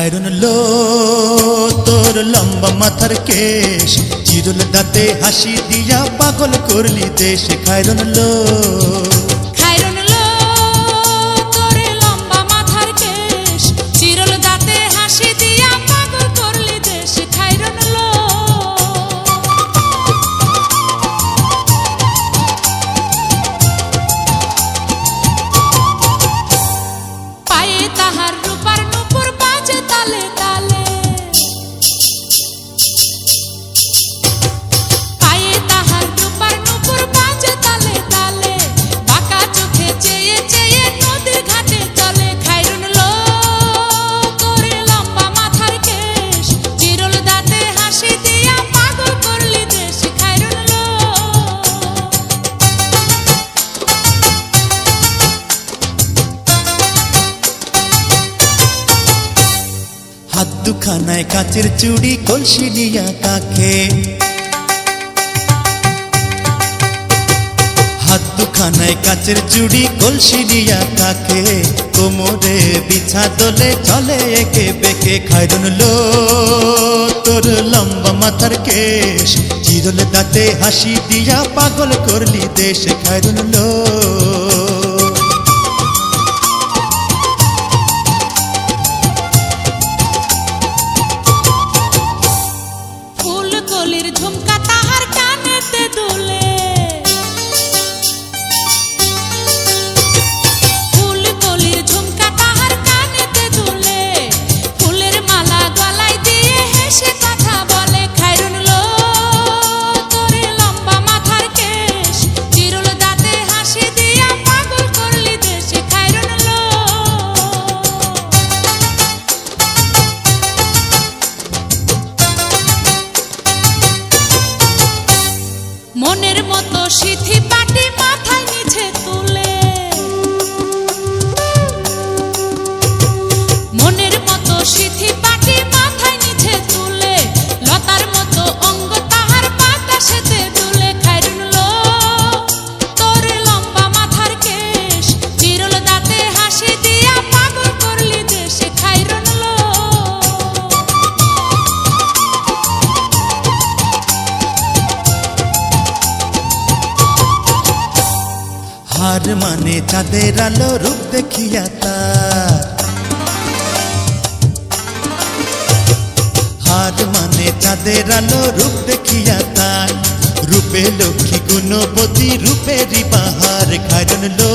খায়রন লো তোর লম্বা মাথার কেশ, চিরল দাঁতে হাসি দিয়া পাগল করলি দেশ। খায়রন লো খায়রন লো তোর লম্বা মাথার কেশ, চিরল দাঁতে হাসি দিয়া পাগল করলি দেশ। খায়রন লো পায়ে তাহার রূপার নূপুর বাজে তালে তালে, পায়ে তাহার রূপার নূপুর বাজে তালে তালে, বাঁকা চোখে চেয়ে চেয়ে নদীর ঘাটে চলে। খায়রন লো তোর লম্বা মাথার কেশ, চিরল দাঁতে হাসি দিয়া পাগল করলি দেশ। খায়রন লো হাত দুখানায় কাচের চুড়ি, কলসি নিয়া কাকে, হাত দুখানায় কাচের চুড়ি, কলসি নিয়া কাকে, কোমরে বিছা দোলে চলে একে বেঁকে। খায়রন লো তোর লম্বা মাথার কেশ, চিরল দাঁতে হাসি দিয়া পাগল করলি দেশ। খায়রন লো ফুল কলির ঝুমকা তাহার কানেতে দুলে, ফুল কলির ঝুমকা তাহার কানেতে দুলে, ফুলের মালা গলায় দিয়ে হেসে কথা বলে। খায়রন লো তোর লম্বা মাথার কেশ, চিরল দাঁতে হাসি দিয়া পাগল করলি দেশ। খায়রন লো মনের মতো সিথি পাটি মাথায় নিচে তুলে, মনের মতো সিথি পাটি মাথায় নিচে তুলে, লতার মতো অঙ্গ তাহার বাতাসেতে দুলে। খায়রন লো তোর লম্বা মাথার কেশ, চিরল দাঁতে হাসি দিয়া পাগল করলি দেশ। খায়রন লো হার মানে চাঁদের আলো, রূপ দেখিয়া তার, হার মানে চাঁদের আলো, রূপ দেখিয়া তার, রূপে লক্ষ্মী গুণবতী, রূপেরই বাহার। খায়রন লো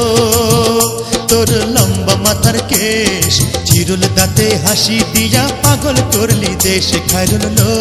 তোর লম্বা মাথার কেশ, চিরল দাঁতে হাসি দিয়া পাগল করলি দেশ। খায়রন লো